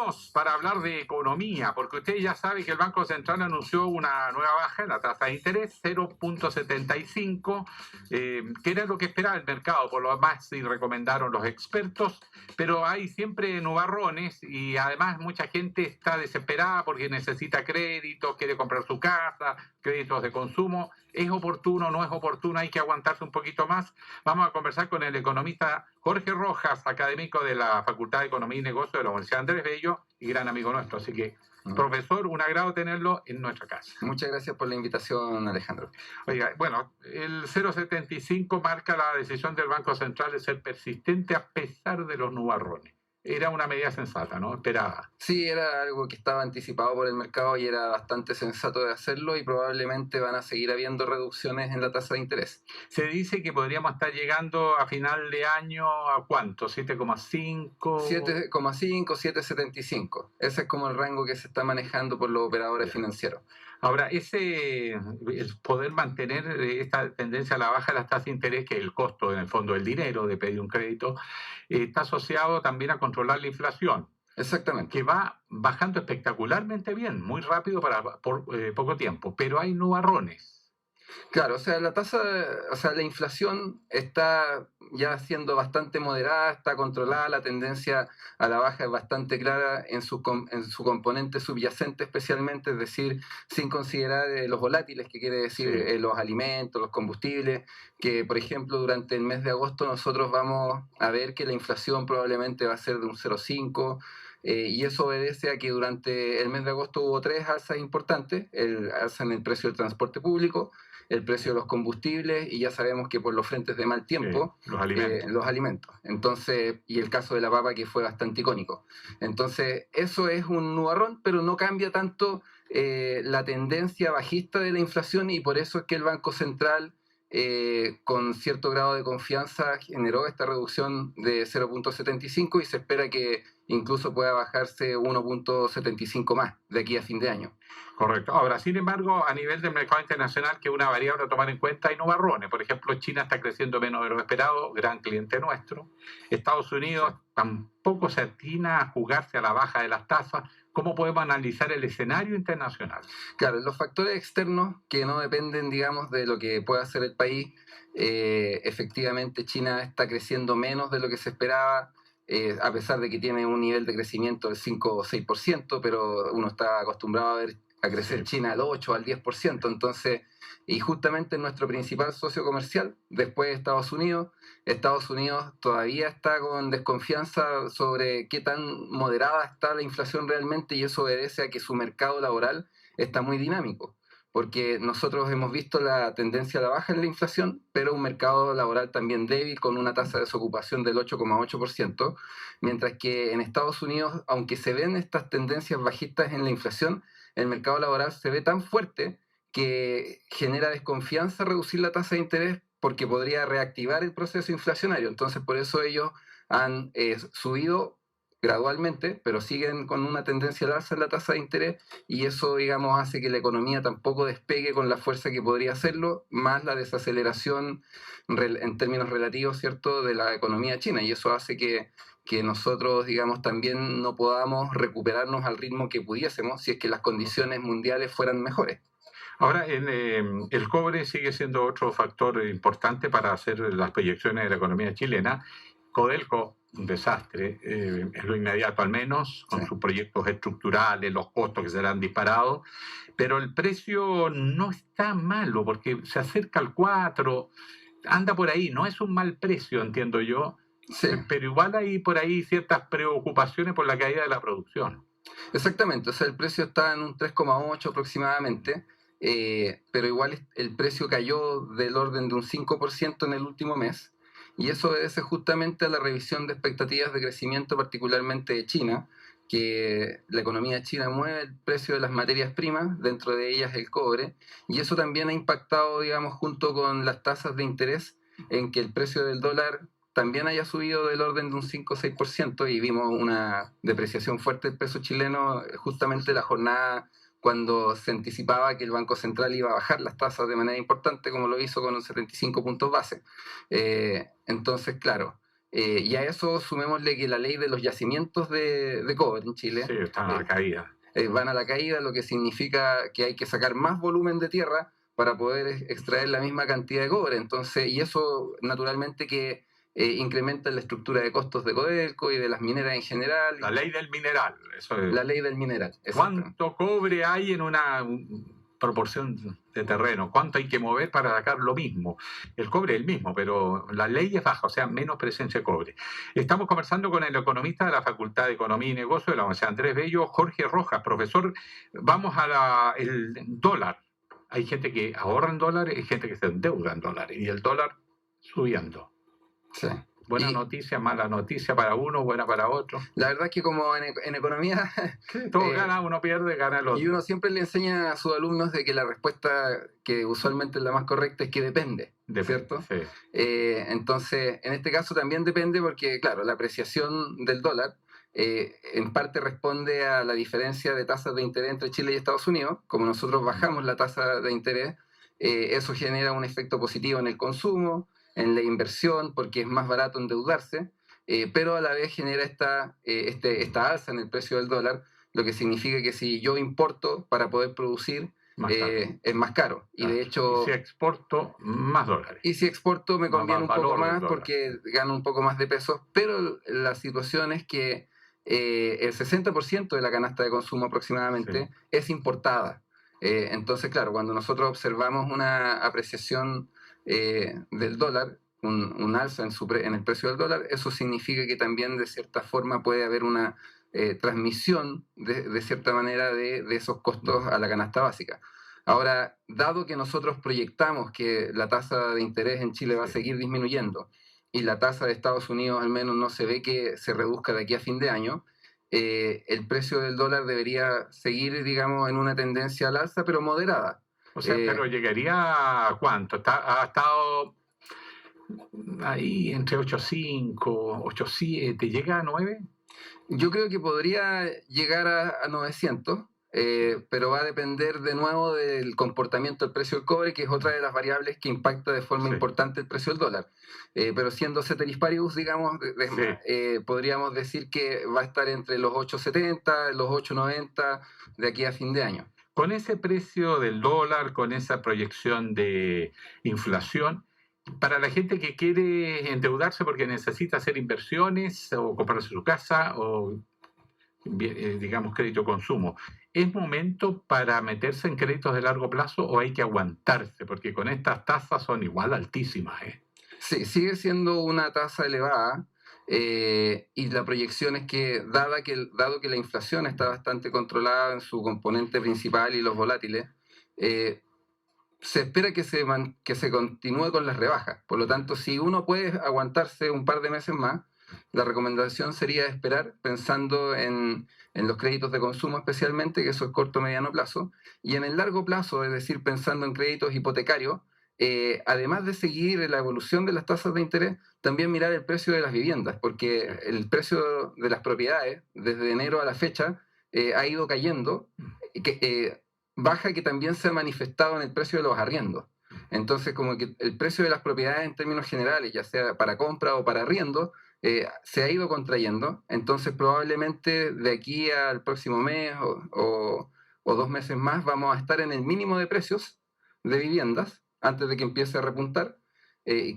Aprovechemos para hablar de economía, porque usted ya sabe que el Banco Central anunció una nueva baja en la tasa de interés, 0,75, que era lo que esperaba el mercado, por lo más y recomendaron los expertos, pero hay siempre nubarrones y además mucha gente está desesperada porque necesita créditos, quiere comprar su casa, créditos de consumo. ¿Es oportuno, no es oportuno? Hay que aguantarse un poquito más. Vamos a conversar con el economista Jorge Rojas, académico de la Facultad de Economía y Negocios de la Universidad Andrés Bello y gran amigo nuestro. Así que, profesor, un agrado tenerlo en nuestra casa. Muchas gracias por la invitación, Alejandro. Oiga, bueno, el 0,75 marca la decisión del Banco Central de ser persistente a pesar de los nubarrones. Era una medida sensata, ¿no? Esperada. Sí, era algo que estaba anticipado por el mercado y era bastante sensato de hacerlo, y probablemente van a seguir habiendo reducciones en la tasa de interés. Se dice que podríamos estar llegando a final de año a ¿cuánto? 7,5. 7,5, 7,75. Ese es como el rango que se está manejando por los operadores financieros. Ahora, el poder mantener esta tendencia a la baja de las tasas de interés, que es el costo en el fondo del dinero de pedir un crédito, está asociado también a controlar la inflación. Exactamente. Que va bajando espectacularmente bien, muy rápido por poco tiempo, pero hay nubarrones. Claro, o sea, la inflación está ya siendo bastante moderada, está controlada, la tendencia a la baja es bastante clara en su componente subyacente especialmente, es decir, sin considerar los volátiles, que quiere decir los alimentos, los combustibles, que por ejemplo durante el mes de agosto nosotros vamos a ver que la inflación probablemente va a ser de un 0,5%. Y eso obedece a que durante el mes de agosto hubo 3 alzas importantes: el alza en el precio del transporte público, el precio de los combustibles, y ya sabemos que por los frentes de mal tiempo, los alimentos. Entonces, y el caso de la papa, que fue bastante icónico. Entonces, eso es un nubarrón, pero no cambia tanto la tendencia bajista de la inflación, y por eso es que el Banco Central, con cierto grado de confianza, generó esta reducción de 0,75 y se espera que incluso pueda bajarse 1,75 más de aquí a fin de año. Correcto. Ahora, sin embargo, a nivel del mercado internacional, que es una variable a tomar en cuenta, hay nubarrones. Por ejemplo, China está creciendo menos de lo esperado, gran cliente nuestro. Estados Unidos tampoco se atina a jugarse a la baja de las tasas. ¿Cómo podemos analizar el escenario internacional? Claro, los factores externos que no dependen, digamos, de lo que pueda hacer el país, efectivamente China está creciendo menos de lo que se esperaba, a pesar de que tiene un nivel de crecimiento del 5 o 6%, pero uno está acostumbrado a ver a crecer China al 8 al 10%, entonces, y justamente nuestro principal socio comercial, después de Estados Unidos todavía está con desconfianza sobre qué tan moderada está la inflación realmente, y eso obedece a que su mercado laboral está muy dinámico, porque nosotros hemos visto la tendencia a la baja en la inflación, pero un mercado laboral también débil, con una tasa de desocupación del 8,8%, mientras que en Estados Unidos, aunque se ven estas tendencias bajistas en la inflación, el mercado laboral se ve tan fuerte que genera desconfianza reducir la tasa de interés, porque podría reactivar el proceso inflacionario. Entonces, por eso ellos han subido gradualmente, pero siguen con una tendencia al alza en la tasa de interés, y eso, digamos, hace que la economía tampoco despegue con la fuerza que podría hacerlo, más la desaceleración en términos relativos, ¿cierto?, de la economía china, y eso hace que nosotros, digamos, también no podamos recuperarnos al ritmo que pudiésemos si es que las condiciones mundiales fueran mejores. Ahora, el cobre sigue siendo otro factor importante para hacer las proyecciones de la economía chilena. Codelco, un desastre, en lo inmediato al menos, con sus proyectos estructurales, los costos que se le han disparado, pero el precio no está malo porque se acerca al 4, anda por ahí, no es un mal precio, entiendo yo, pero igual hay por ahí ciertas preocupaciones por la caída de la producción. Exactamente, o sea, el precio está en un 3,8 aproximadamente, pero igual el precio cayó del orden de un 5% en el último mes, y eso obedece justamente a la revisión de expectativas de crecimiento, particularmente de China, que la economía china mueve el precio de las materias primas, dentro de ellas el cobre, y eso también ha impactado, digamos, junto con las tasas de interés, en que el precio del dólar también haya subido del orden de un 5 o 6%, y vimos una depreciación fuerte del peso chileno justamente la jornada cuando se anticipaba que el Banco Central iba a bajar las tasas de manera importante, como lo hizo con un 75 puntos base. Entonces, claro, Y a eso sumémosle que la ley de los yacimientos de cobre en Chile Sí, están a la caída. van a la caída, lo que significa que hay que sacar más volumen de tierra para poder extraer la misma cantidad de cobre. Entonces, y eso naturalmente que incrementa la estructura de costos de Codelco y de las mineras en general. La ley del mineral. Eso es. La ley del mineral. ¿Cuánto cobre hay en una proporción de terreno? ¿Cuánto hay que mover para sacar lo mismo? El cobre es el mismo, pero la ley es baja, o sea, menos presencia de cobre. Estamos conversando con el economista de la Facultad de Economía y Negocio de la Universidad Andrés Bello, Jorge Rojas. Profesor, vamos el dólar. Hay gente que ahorra en dólares y gente que se endeuda en dólares. Y el dólar subiendo. Sí. Buena noticia, mala noticia para uno, buena para otro. La verdad es que como en economía... Todo gana, uno pierde, gana el otro. Y uno siempre le enseña a sus alumnos de que la respuesta que usualmente es la más correcta es que depende, ¿cierto? Sí. Entonces, en este caso también depende porque, claro, la apreciación del dólar en parte responde a la diferencia de tasas de interés entre Chile y Estados Unidos. Como nosotros bajamos la tasa de interés, eso genera un efecto positivo en el consumo, en la inversión, porque es más barato endeudarse, pero a la vez genera esta alza en el precio del dólar, lo que significa que si yo importo para poder producir, es más caro. Y de hecho... Y si exporto, más dólares. Y si exporto me conviene un poco más porque gano un poco más de pesos, pero la situación es que el 60% de la canasta de consumo aproximadamente es importada. Entonces, claro, cuando nosotros observamos una apreciación del dólar, un alza en el precio del dólar, eso significa que también de cierta forma puede haber una transmisión de cierta manera de esos costos a la canasta básica. Ahora, dado que nosotros proyectamos que la tasa de interés en Chile va a seguir disminuyendo y la tasa de Estados Unidos al menos no se ve que se reduzca de aquí a fin de año, el precio del dólar debería seguir, digamos, en una tendencia al alza, pero moderada. O sea, pero llegaría a ¿cuánto? Ha estado ahí entre 8.5, 8.7, ¿llega a 9? Yo creo que podría llegar a 900, pero va a depender de nuevo del comportamiento del precio del cobre, que es otra de las variables que impacta de forma importante el precio del dólar. Pero siendo ceteris paribus, digamos, podríamos decir que va a estar entre los 8.70, los 8.90 de aquí a fin de año. Con ese precio del dólar, con esa proyección de inflación, para la gente que quiere endeudarse porque necesita hacer inversiones o comprarse su casa o, digamos, crédito consumo, ¿es momento para meterse en créditos de largo plazo o hay que aguantarse? Porque con estas tasas son igual altísimas. Sí, sigue siendo una tasa elevada. Y la proyección es que, dado que la inflación está bastante controlada en su componente principal y los volátiles, se espera que se continúe con las rebajas. Por lo tanto, si uno puede aguantarse un par de meses más, la recomendación sería esperar pensando en los créditos de consumo especialmente, que eso es corto o mediano plazo, y en el largo plazo, es decir, pensando en créditos hipotecarios, además de seguir la evolución de las tasas de interés, también mirar el precio de las viviendas, porque el precio de las propiedades desde enero a la fecha ha ido cayendo, baja que también se ha manifestado en el precio de los arriendos. Entonces, como que el precio de las propiedades en términos generales, ya sea para compra o para arriendo, se ha ido contrayendo. Entonces, probablemente de aquí al próximo mes o 2 meses más vamos a estar en el mínimo de precios de viviendas antes de que empiece a repuntar.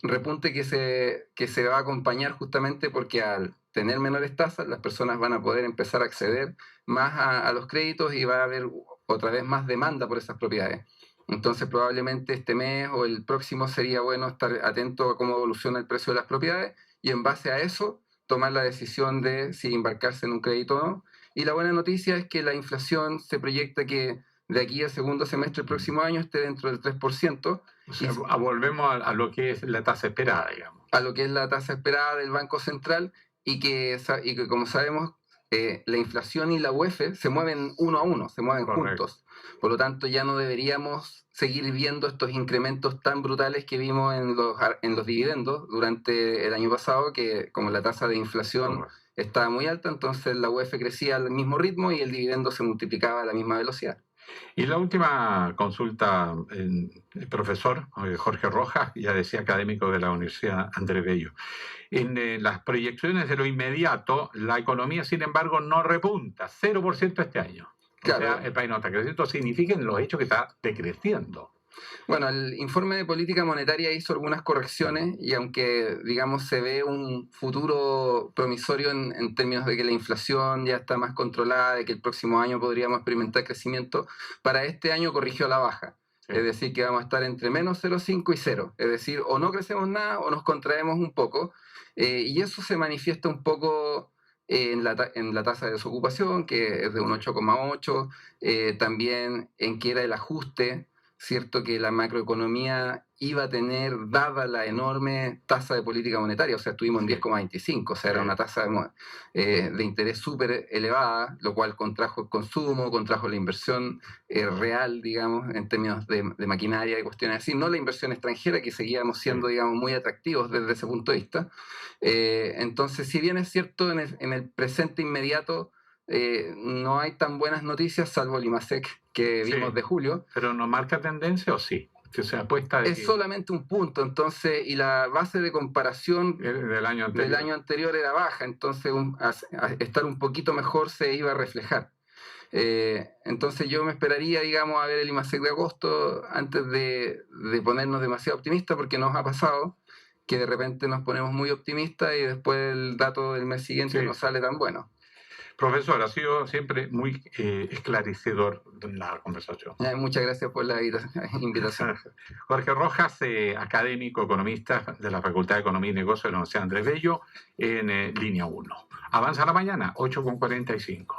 Repunte que se va a acompañar justamente porque al tener menores tasas, las personas van a poder empezar a acceder más a los créditos y va a haber otra vez más demanda por esas propiedades. Entonces probablemente este mes o el próximo sería bueno estar atento a cómo evoluciona el precio de las propiedades y en base a eso tomar la decisión de si embarcarse en un crédito o no. Y la buena noticia es que la inflación se proyecta que de aquí al segundo semestre del próximo año esté dentro del 3%. O sea, volvemos a lo que es la tasa esperada, digamos. A lo que es la tasa esperada del Banco Central y que como sabemos, la inflación y la UEF se mueven uno a uno, se mueven juntos. Por lo tanto, ya no deberíamos seguir viendo estos incrementos tan brutales que vimos en los dividendos durante el año pasado, que como la tasa de inflación estaba muy alta, entonces la UEF crecía al mismo ritmo y el dividendo se multiplicaba a la misma velocidad. Y la última consulta, el profesor Jorge Rojas, ya decía académico de la Universidad Andrés Bello. En las proyecciones de lo inmediato, la economía, sin embargo, no repunta, 0% este año. O Claro. sea, el país no está creciendo, significa en los hechos que está decreciendo. Bueno, el informe de política monetaria hizo algunas correcciones y aunque, digamos, se ve un futuro promisorio en términos de que la inflación ya está más controlada, de que el próximo año podríamos experimentar crecimiento, para este año corrigió a la baja. Sí. Es decir, que vamos a estar entre menos 0,5 y 0. Es decir, o no crecemos nada o nos contraemos un poco. Y eso se manifiesta un poco en la tasa de desocupación, que es de un 8,8, también en que era el ajuste, ¿cierto? Que la macroeconomía iba a tener, dada la enorme tasa de política monetaria, o sea, estuvimos en 10,25, o sea, era una tasa de interés súper elevada, lo cual contrajo el consumo, contrajo la inversión real, digamos, en términos de maquinaria y cuestiones así, no la inversión extranjera, que seguíamos siendo, digamos, muy atractivos desde ese punto de vista. Entonces, si bien es cierto, en el presente inmediato, no hay tan buenas noticias, salvo el IMASEC que vimos de julio. ¿Pero no marca tendencia o sí? Que se apuesta de es solamente un punto, entonces, y la base de comparación del año anterior era baja, entonces estar un poquito mejor se iba a reflejar. Entonces yo me esperaría, digamos, a ver el IMASEC de agosto antes de ponernos demasiado optimistas, porque nos ha pasado que de repente nos ponemos muy optimistas y después el dato del mes siguiente no sale tan bueno. Profesor, ha sido siempre muy esclarecedor la conversación. Muchas gracias por la invitación. Jorge Rojas, académico, economista de la Facultad de Economía y Negocios de la Universidad Andrés Bello, en línea 1. Avanza la mañana, 8:45.